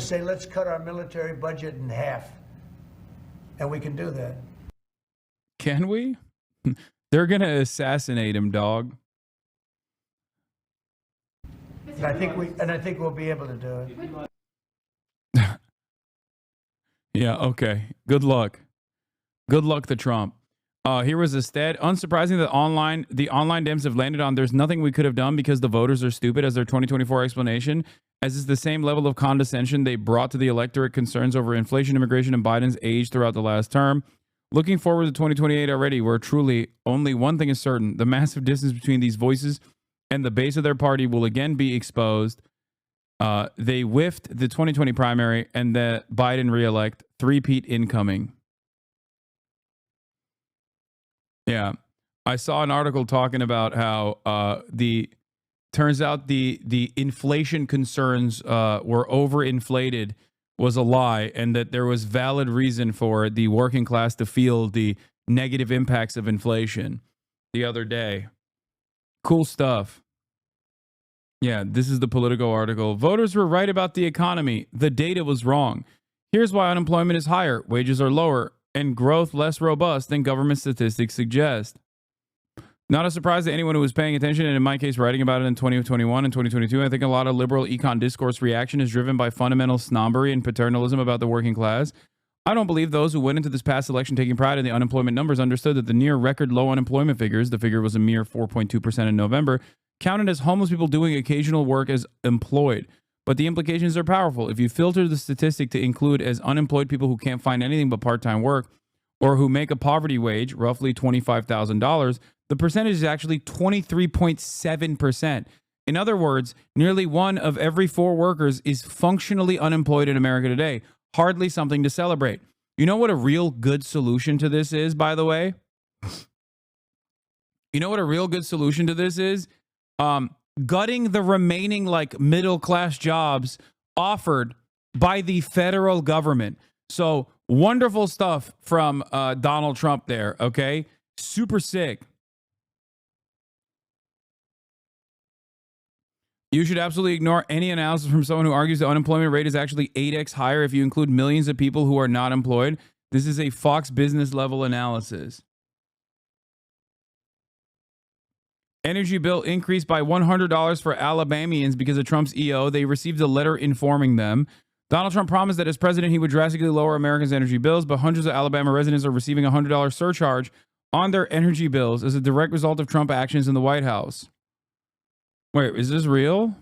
say, let's cut our military budget in half. And we can do that. Can we? They're going to assassinate him, dog. And I think we'll be able to do it. Yeah, okay. Good luck. Good luck to Trump. Here was a stat. Unsurprising that the online Dems have landed on there's nothing we could have done because the voters are stupid as their 2024 explanation, as is the same level of condescension they brought to the electorate concerns over inflation, immigration, and Biden's age throughout the last term. Looking forward to 2028 already, where truly only one thing is certain. The massive distance between these voices and the base of their party will again be exposed. They whiffed the 2020 primary and the Biden reelect. Three-peat incoming. Yeah. I saw an article talking about how turns out the inflation concerns were overinflated was a lie, and that there was valid reason for the working class to feel the negative impacts of inflation the other day. Cool stuff. Yeah, this is the Politico article. Voters were right about the economy. The data was wrong. Here's why unemployment is higher, wages are lower, and growth less robust than government statistics suggest. Not a surprise to anyone who was paying attention, and in my case, writing about it in 2021 and 2022. I think a lot of liberal econ discourse reaction is driven by fundamental snobbery and paternalism about the working class. I don't believe those who went into this past election taking pride in the unemployment numbers understood that the near record low unemployment figures, the figure was a mere 4.2% in November, counted as homeless people doing occasional work as employed. But the implications are powerful. If you filter the statistic to include as unemployed people who can't find anything but part-time work or who make a poverty wage, roughly $25,000, the percentage is actually 23.7%. In other words, nearly one of every four workers is functionally unemployed in America today. Hardly something to celebrate. You know what a real good solution to this is, by the way? You know what a real good solution to this is? Gutting the remaining middle class jobs offered by the federal government. So wonderful stuff from Donald Trump there. Okay, super sick. You should absolutely ignore any analysis from someone who argues the unemployment rate is actually 8x higher if you include millions of people who are not employed. This is a Fox Business level analysis. Energy bill increased by $100 for Alabamians because of Trump's EO. They received a letter informing them. Donald Trump promised that as president, he would drastically lower Americans' energy bills, but hundreds of Alabama residents are receiving a $100 surcharge on their energy bills as a direct result of Trump actions in the White House. Wait, is this real?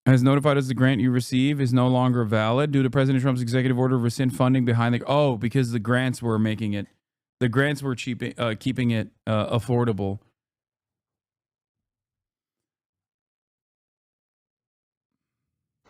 Has notified us the grant you receive is no longer valid due to President Trump's executive order to rescind funding behind the... because the grants were making it... The grants were keeping it affordable.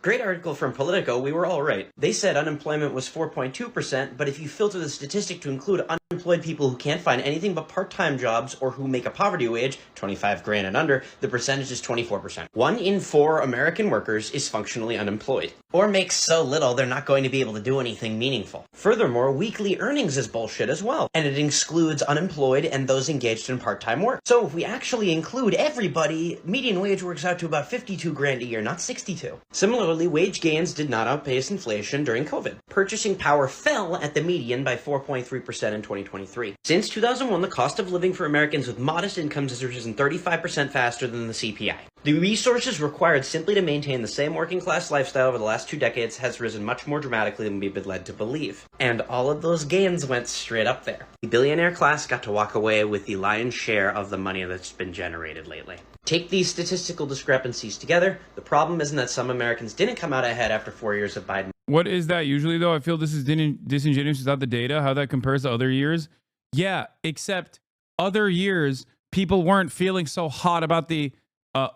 Great article from Politico. We were all right. They said unemployment was 4.2%, but if you filter the statistic to include unemployed people who can't find anything but part-time jobs or who make a poverty wage, 25 grand and under, the percentage is 24%. 1 in 4 American workers is functionally unemployed, or makes so little they're not going to be able to do anything meaningful. Furthermore, weekly earnings is bullshit as well, and it excludes unemployed and those engaged in part-time work. So if we actually include everybody, median wage works out to about 52 grand a year, not 62. Similarly, wage gains did not outpace inflation during COVID. Purchasing power fell at the median by 4.3% in 2023. Since 2001, the cost of living for Americans with modest incomes has risen 35% faster than the CPI. The resources required simply to maintain the same working class lifestyle over the last 2 decades has risen much more dramatically than we've been led to believe. And all of those gains went straight up there. The billionaire class got to walk away with the lion's share of the money that's been generated lately. Take these statistical discrepancies together. The problem isn't that some Americans didn't come out ahead after 4 years of Biden. What is that usually, though? I feel this is disingenuous without the data, how that compares to other years. Yeah, except other years, people weren't feeling so hot about the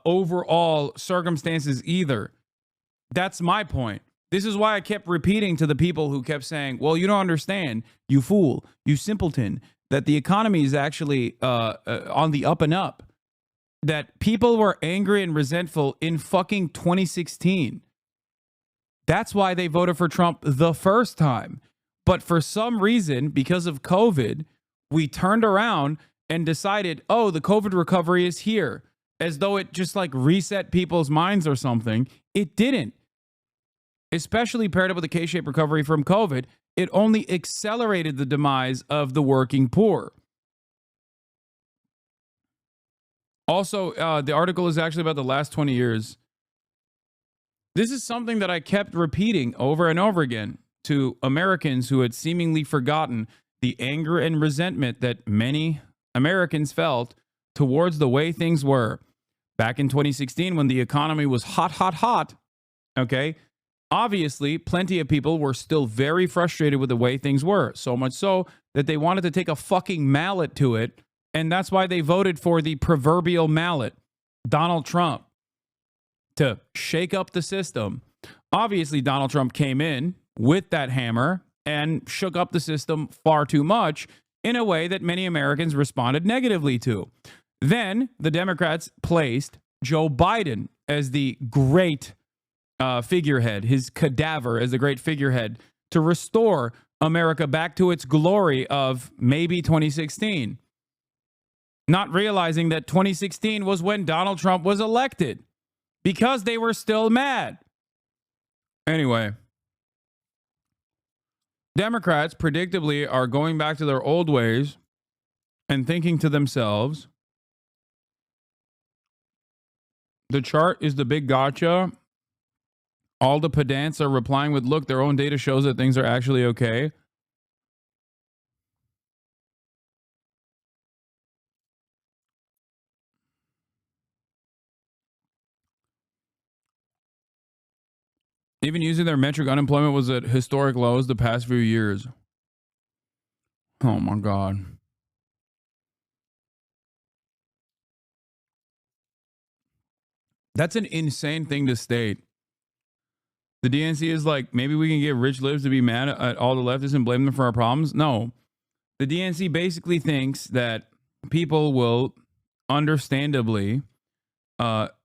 overall circumstances either. That's my point. This is why I kept repeating to the people who kept saying, well, you don't understand, you fool, you simpleton, that the economy is actually on the up and up. That people were angry and resentful in fucking 2016. That's why they voted for Trump the first time. But for some reason, because of COVID, we turned around and decided, oh, the COVID recovery is here, as though it just like reset people's minds or something. It didn't. Especially paired up with the K-shaped recovery from COVID, it only accelerated the demise of the working poor. Also, the article is actually about the last 20 years. This is something that I kept repeating over and over again to Americans who had seemingly forgotten the anger and resentment that many Americans felt towards the way things were. Back in 2016, when the economy was hot, okay? Obviously, plenty of people were still very frustrated with the way things were, so much so that they wanted to take a fucking mallet to it, and that's why they voted for the proverbial mallet, Donald Trump, to shake up the system. Obviously, Donald Trump came in with that hammer and shook up the system far too much in a way that many Americans responded negatively to. Then the Democrats placed Joe Biden as the great figurehead, his cadaver as the great figurehead to restore America back to its glory of maybe 2016. Not realizing that 2016 was when Donald Trump was elected because they were still mad. Anyway, Democrats predictably are going back to their old ways and thinking to themselves, the chart is the big gotcha. All the pedants are replying with, look, their own data shows that things are actually okay. Even using their metric, unemployment was at historic lows the past few years. Oh my God. That's an insane thing to state. The DNC is like, maybe we can get rich libs to be mad at all the leftists and blame them for our problems. No. The DNC basically thinks that people will understandably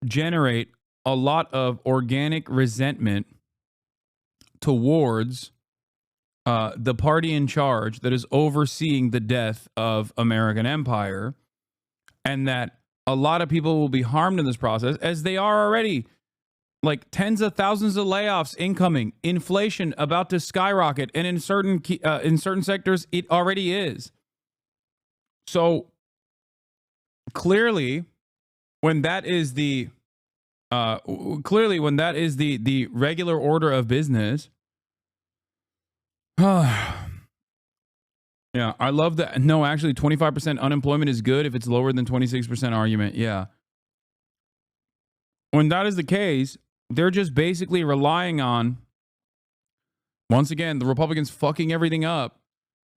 generate a lot of organic resentment towards the party in charge that is overseeing the death of American empire, and that a lot of people will be harmed in this process, as they are already. Like tens of thousands of layoffs incoming, inflation about to skyrocket, and in certain sectors it already is. So clearly, when that is the regular order of business, yeah, I love that. No, actually, 25% unemployment is good if it's lower than 26% argument. Yeah, when that is the case, they're just basically relying on, once again, the Republicans fucking everything up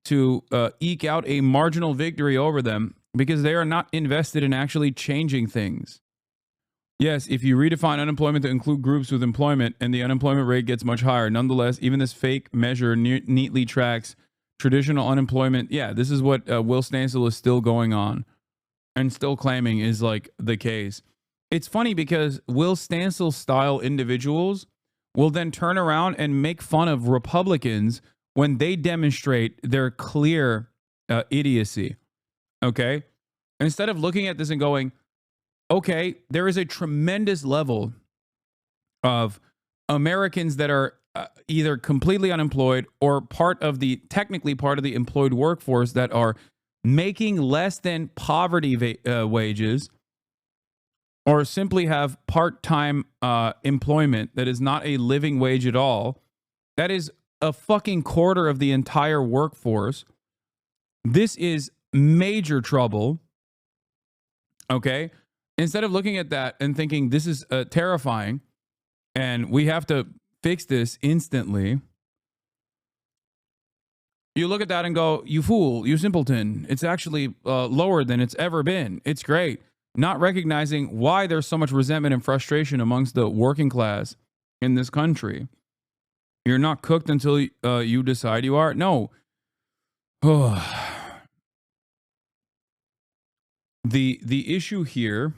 to eke out a marginal victory over them because they are not invested in actually changing things. Yes, if you redefine unemployment to include groups with employment and the unemployment rate gets much higher. Nonetheless, even this fake measure neatly tracks traditional unemployment. Yeah, this is what Will Stancil is still going on and still claiming is like the case. It's funny because Will Stancil style individuals will then turn around and make fun of Republicans when they demonstrate their clear idiocy. Okay? Instead of looking at this and going, okay, there is a tremendous level of Americans that are either completely unemployed or technically part of the employed workforce that are making less than poverty wages, or simply have part-time employment that is not a living wage at all. That is a fucking quarter of the entire workforce. This is major trouble. Okay? Instead of looking at that and thinking this is terrifying and we have to fix this instantly, you look at that and go, you fool, you simpleton. It's actually lower than it's ever been. It's great. Not recognizing why there's so much resentment and frustration amongst the working class in this country. You're not cooked until you decide you are. No. The issue here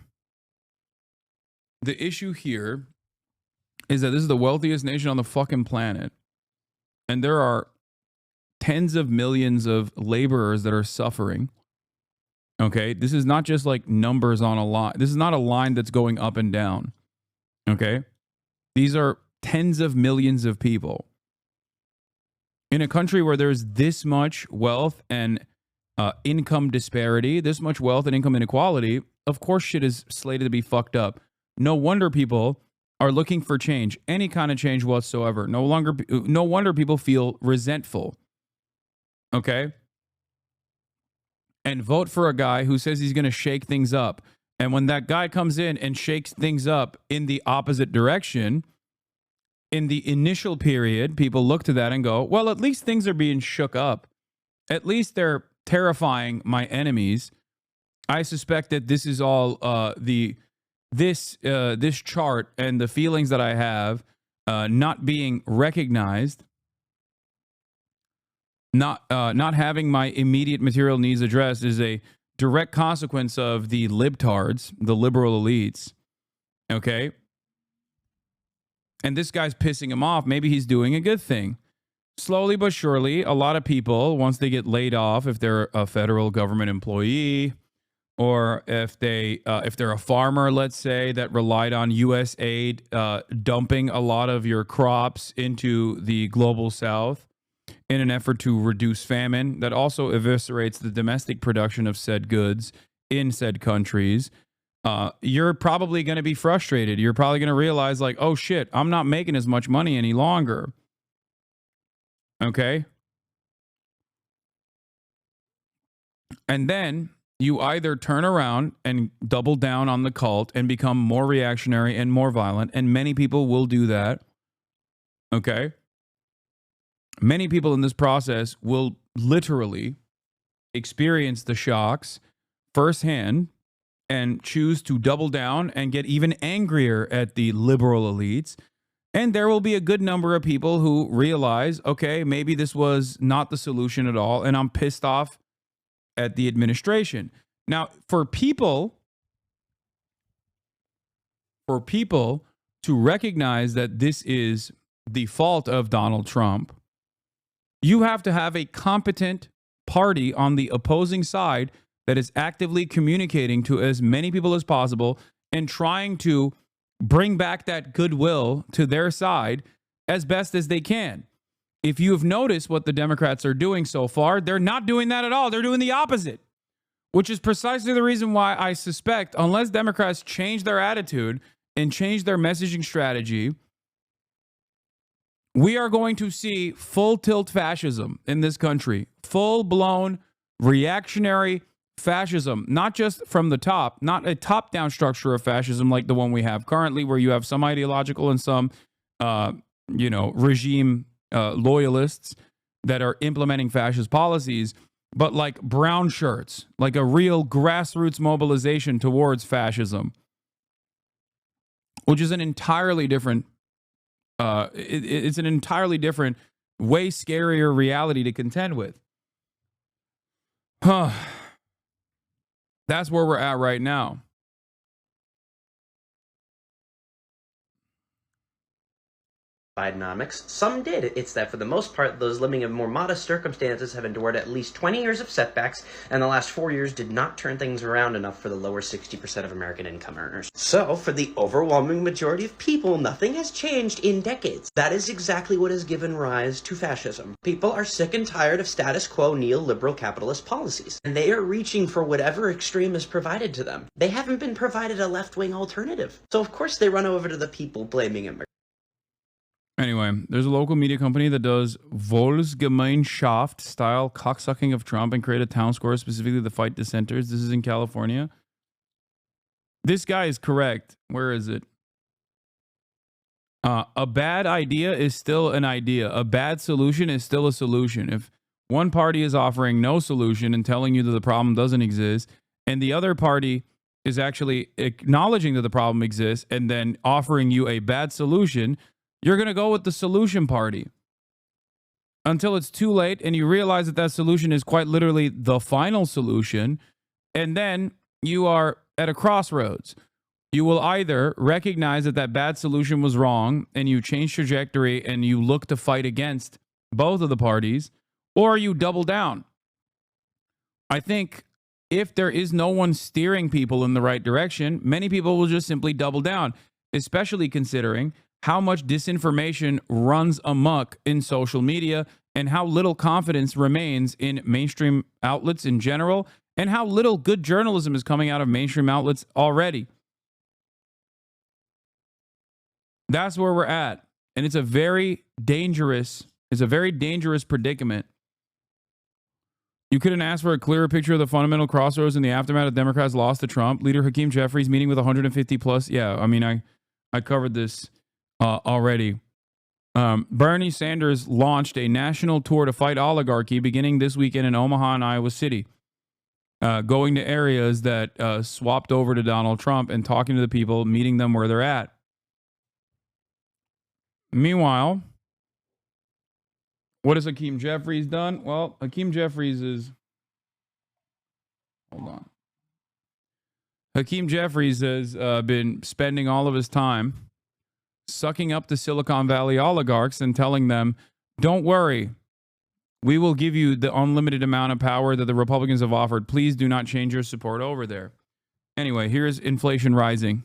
is that this is the wealthiest nation on the fucking planet, and there are tens of millions of laborers that are suffering. Okay, this is not just like numbers on a line. This is not a line that's going up and down. Okay, these are tens of millions of people in a country where there's this much wealth and income disparity, this much wealth and income inequality. Of course, shit is slated to be fucked up. No wonder people are looking for change, any kind of change whatsoever. No wonder people feel resentful. Okay, and vote for a guy who says he's going to shake things up. And when that guy comes in and shakes things up in the opposite direction, in the initial period, people look to that and go, well, at least things are being shook up. At least they're terrifying my enemies. I suspect that this is all this chart and the feelings that I have not being recognized, not having my immediate material needs addressed is a direct consequence of the libtards, the liberal elites. Okay? And this guy's pissing him off. Maybe he's doing a good thing. Slowly but surely, a lot of people, once they get laid off, if they're a federal government employee, or if they're a farmer, let's say, that relied on U.S. aid dumping a lot of your crops into the global south in an effort to reduce famine, that also eviscerates the domestic production of said goods in said countries, you're probably going to be frustrated. You're probably going to realize, like, oh shit, I'm not making as much money any longer. Okay? And then you either turn around and double down on the cult and become more reactionary and more violent, and many people will do that. Okay? Many people in this process will literally experience the shocks firsthand and choose to double down and get even angrier at the liberal elites. And there will be a good number of people who realize, okay, maybe this was not the solution at all, and I'm pissed off at the administration. Now, for people to recognize that this is the fault of Donald Trump, you have to have a competent party on the opposing side that is actively communicating to as many people as possible and trying to bring back that goodwill to their side as best as they can. If you have noticed what the Democrats are doing so far, they're not doing that at all. They're doing the opposite, which is precisely the reason why I suspect, unless Democrats change their attitude and change their messaging strategy, we are going to see full tilt fascism in this country, full blown reactionary fascism, not just from the top, not a top down structure of fascism like the one we have currently, where you have some ideological and some, regime loyalists that are implementing fascist policies, but like brown shirts, like a real grassroots mobilization towards fascism, which is an entirely different it's an entirely different, way scarier reality to contend with. That's where we're at right now. Bidenomics. Some did. It's that for the most part, those living in more modest circumstances have endured at least 20 years of setbacks, and the last 4 years did not turn things around enough for the lower 60% of American income earners. So, for the overwhelming majority of people, nothing has changed in decades. That is exactly what has given rise to fascism. People are sick and tired of status quo neoliberal capitalist policies, and they are reaching for whatever extreme is provided to them. They haven't been provided a left-wing alternative. So, of course, they run over to the people blaming immigrants. Anyway, there's a local media company that does Volksgemeinschaft style cocksucking of Trump and create a town square specifically to fight dissenters. This is in California. This guy is correct. Where is it? A bad idea is still an idea. A bad solution is still a solution. If one party is offering no solution and telling you that the problem doesn't exist, and the other party is actually acknowledging that the problem exists and then offering you a bad solution, you're going to go with the solution party until it's too late and you realize that that solution is quite literally the final solution. And then you are at a crossroads. You will either recognize that that bad solution was wrong and you change trajectory and you look to fight against both of the parties, or you double down. I think if there is no one steering people in the right direction, many people will just simply double down, especially considering how much disinformation runs amok in social media and how little confidence remains in mainstream outlets in general and how little good journalism is coming out of mainstream outlets already. That's where we're at. And it's a very dangerous predicament. You couldn't ask for a clearer picture of the fundamental crossroads in the aftermath of Democrats' loss to Trump. Leader Hakeem Jeffries meeting with 150 plus. Yeah, I mean, I covered this already. Bernie Sanders launched a national tour to fight oligarchy beginning this weekend in Omaha and Iowa City, going to areas that swapped over to Donald Trump and talking to the people, meeting them where they're at. Meanwhile, what has Hakeem Jeffries done? Well, Hakeem Jeffries is... Hold on. Hakeem Jeffries has been spending all of his time sucking up the Silicon Valley oligarchs and telling them, don't worry, we will give you the unlimited amount of power that the Republicans have offered. Please do not change your support over there. Anyway, here's inflation rising.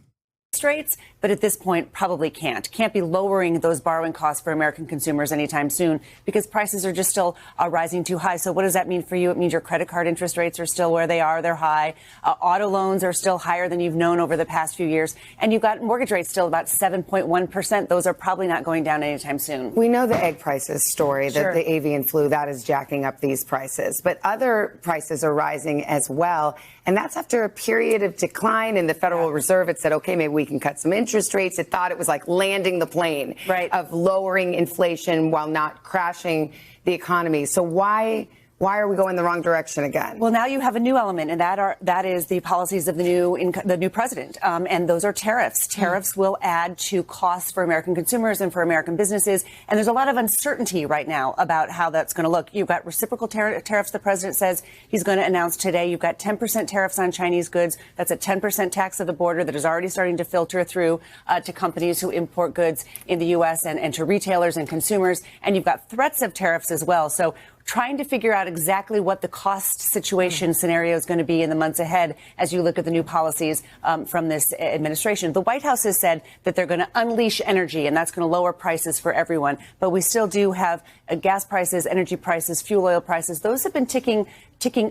Rates, but at this point probably can't be lowering those borrowing costs for American consumers anytime soon because prices are just still rising too high. So what does that mean for you? It means your credit card interest rates are still where they are. They're high. Auto loans are still higher than you've known over the past few years. And you've got mortgage rates still about 7.1%. Those are probably not going down anytime soon. We know the egg prices story, Sure. that the avian flu, that is jacking up these prices. But other prices are rising as well. And that's after a period of decline in the Federal Reserve. It said, OK, maybe we can cut some interest rates. It thought it was like landing the plane of lowering inflation while not crashing the economy. So why are we going the wrong direction again? Well, now you have a new element, and that is the policies of the new president, and those are tariffs. Tariffs will add to costs for American consumers and for American businesses, and there's a lot of uncertainty right now about how that's going to look. You've got reciprocal tariffs the president says he's going to announce today. You've got 10% tariffs on Chinese goods. That's a 10% tax at the border that is already starting to filter through to companies who import goods in the U.S. and to retailers and consumers, and you've got threats of tariffs as well. So trying to figure out exactly what the cost situation scenario is going to be in the months ahead as you look at the new policies from this administration. The White House has said that they're going to unleash energy, and that's going to lower prices for everyone. But we still do have gas prices, energy prices, fuel oil prices. Those have been ticking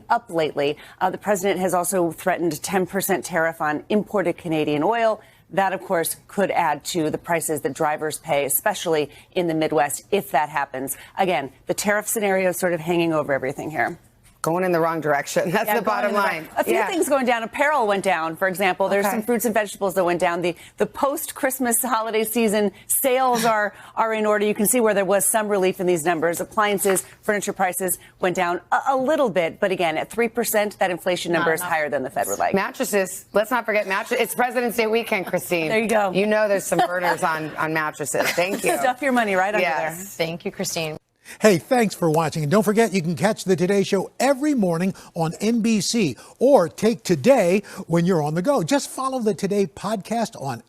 up lately. The president has also threatened a 10% tariff on imported Canadian oil. That, of course, could add to the prices that drivers pay, especially in the Midwest, if that happens. Again, the tariff scenario is sort of hanging over everything here. Going in the wrong direction. That's the bottom line. A few things going down. Apparel went down, for example. There's some fruits and vegetables that went down. The post-Christmas holiday season sales are in order. You can see where there was some relief in these numbers. Appliances, furniture prices went down a little bit. But again, at 3%, that inflation number is higher than the Fed would like. Mattresses. Let's not forget mattresses. It's President's Day weekend, Christine. There you go. You know there's some burners on mattresses. Thank you. Stuff your money right under there. Thank you, Christine. Hey, thanks for watching. And don't forget, you can catch the Today Show every morning on NBC or take Today when you're on the go. Just follow the Today podcast on.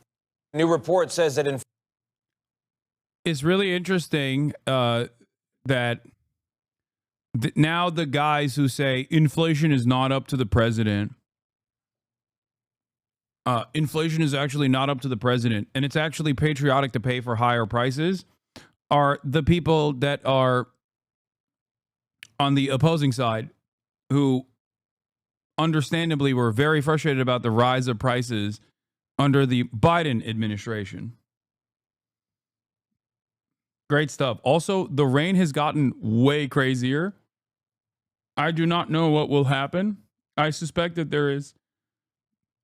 New report says that It's really interesting that now the guys who say inflation is not up to the president, inflation is actually not up to the president, and it's actually patriotic to pay for higher prices, are the people that are on the opposing side who understandably were very frustrated about the rise of prices under the Biden administration. Great stuff. Also, the rain has gotten way crazier. I do not know what will happen. I suspect that there is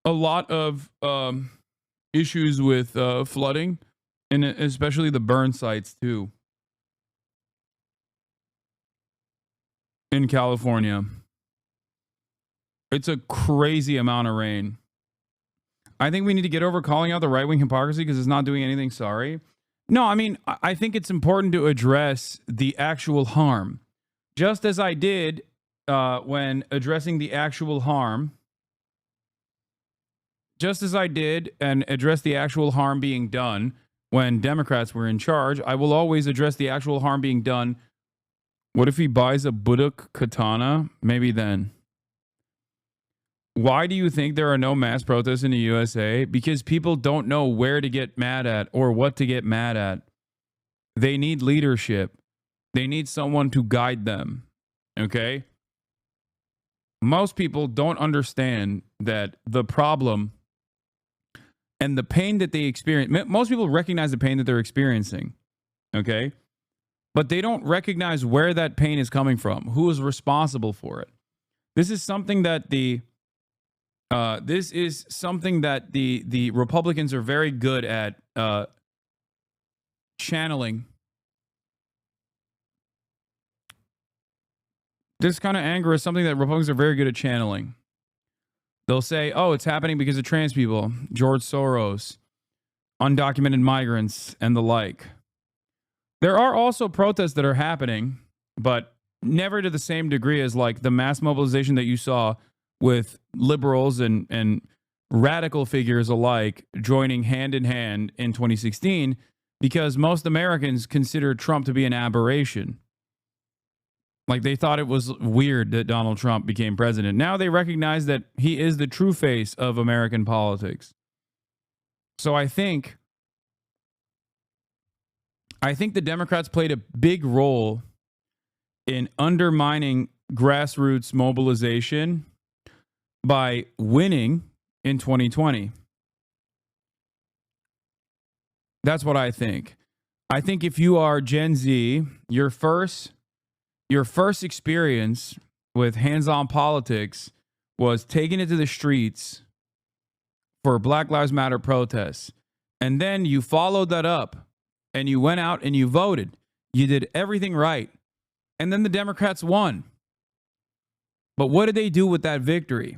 a lot of issues with flooding, and especially the burn sites, too, in California. It's a crazy amount of rain. I think we need to get over calling out the right-wing hypocrisy because it's not doing anything sorry. No, I mean, I think it's important to address the actual harm. Just as I did when addressing the actual harm. Just as I did and address the actual harm being done when Democrats were in charge, I will always address the actual harm being done. What if he buys a Buduk katana? Maybe then. Why do you think there are no mass protests in the USA? Because people don't know where to get mad at or what to get mad at. They need leadership. They need someone to guide them. Okay? Most people don't understand that the problem and the pain that they experience, most people recognize the pain that they're experiencing. Okay? But they don't recognize where that pain is coming from, who is responsible for it. This is something that the Republicans are very good at channeling. This kind of anger is something that Republicans are very good at channeling. They'll say, oh, it's happening because of trans people, George Soros, undocumented migrants, and the like. There are also protests that are happening, but never to the same degree as like the mass mobilization that you saw with liberals and radical figures alike joining hand in hand in 2016, because most Americans considered Trump to be an aberration. Like they thought it was weird that Donald Trump became president. Now they recognize that he is the true face of American politics. So I think the Democrats played a big role in undermining grassroots mobilization by winning in 2020. That's what I think. I think if you are Gen Z, your first experience with hands-on politics was taking it to the streets for Black Lives Matter protests. And then you followed that up and you went out and you voted. You did everything right. And then the Democrats won. But what did they do with that victory?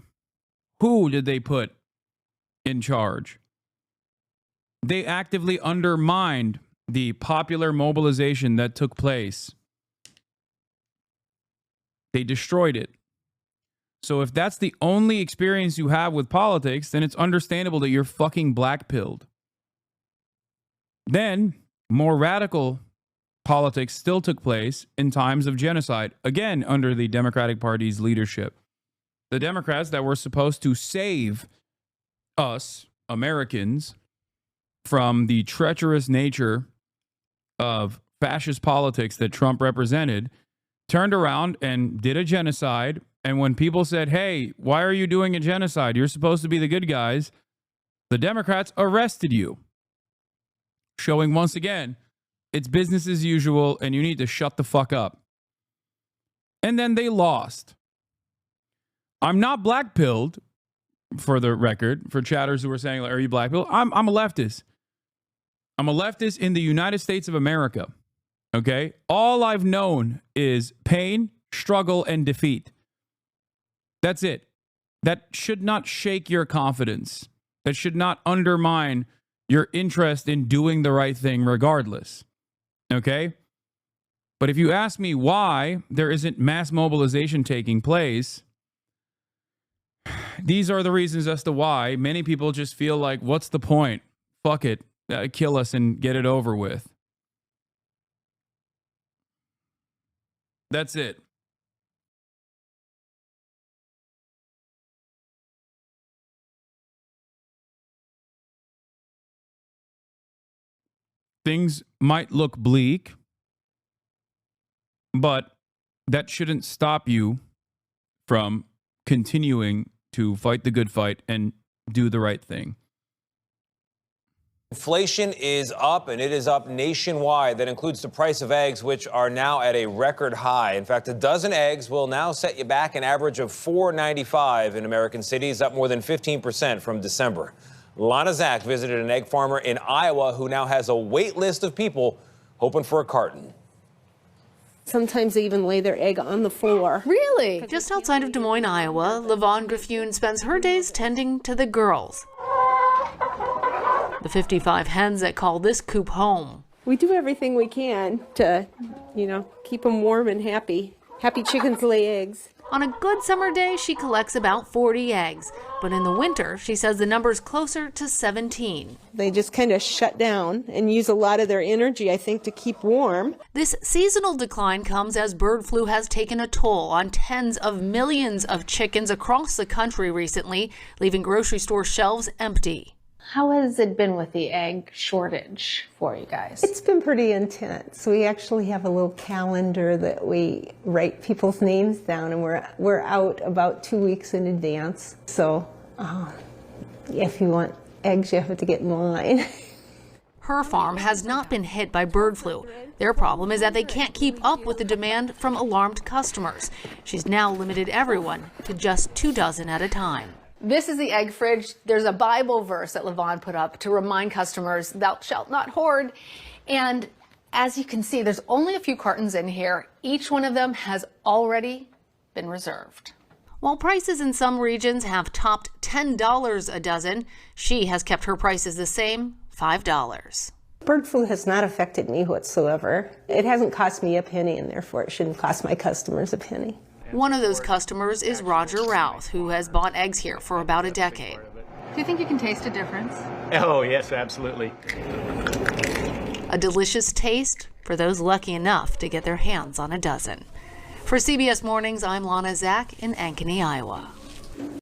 Who did they put in charge? They actively undermined the popular mobilization that took place. They destroyed it. So if that's the only experience you have with politics, then it's understandable that you're fucking black-pilled. Then, more radical politics still took place in times of genocide, again under the Democratic Party's leadership. The Democrats that were supposed to save us, Americans, from the treacherous nature of fascist politics that Trump represented, turned around and did a genocide. And when people said, hey, why are you doing a genocide? You're supposed to be the good guys. The Democrats arrested you, showing once again, it's business as usual and you need to shut the fuck up. And then they lost. I'm not black-pilled, for the record, for chatters who are saying, are you black-pilled? I'm a leftist. I'm a leftist in the United States of America. Okay? All I've known is pain, struggle, and defeat. That's it. That should not shake your confidence. That should not undermine your interest in doing the right thing regardless. Okay? But if you ask me why there isn't mass mobilization taking place, these are the reasons as to why many people just feel like, what's the point? Fuck it. Kill us and get it over with. That's it. Things might look bleak, but that shouldn't stop you from continuing to fight the good fight and do the right thing. Inflation is up, and it is up nationwide. That includes the price of eggs, which are now at a record high. In fact, a dozen eggs will now set you back an average of $4.95 in American cities, up more than 15% from December. Lana Zach visited an egg farmer in Iowa who now has a wait list of people hoping for a carton. Sometimes they even lay their egg on the floor. Really? Just outside of Des Moines, Iowa, Lavon Griffune spends her days tending to the girls. The 55 hens that call this coop home. We do everything we can to, keep them warm and happy. Happy chickens lay eggs. On a good summer day, she collects about 40 eggs. But in the winter, she says the number's closer to 17. They just kind of shut down and use a lot of their energy, I think, to keep warm. This seasonal decline comes as bird flu has taken a toll on tens of millions of chickens across the country recently, leaving grocery store shelves empty. How has it been with the egg shortage for you guys? It's been pretty intense. We actually have a little calendar that we write people's names down, and we're out about 2 weeks in advance. So if you want eggs, you have to get in line. Her farm has not been hit by bird flu. Their problem is that they can't keep up with the demand from alarmed customers. She's now limited everyone to just 2 dozen at a time. This is the egg fridge. There's a Bible verse that Levon put up to remind customers, thou shalt not hoard. And as you can see, there's only a few cartons in here. Each one of them has already been reserved. While prices in some regions have topped $10 a dozen, she has kept her prices the same, $5. Bird flu has not affected me whatsoever. It hasn't cost me a penny, and therefore it shouldn't cost my customers a penny. One of those customers is Roger Routh, who has bought eggs here for about a decade. Do you think you can taste a difference? Oh, yes, absolutely. A delicious taste for those lucky enough to get their hands on a dozen. For CBS Mornings, I'm Lana Zak in Ankeny, Iowa.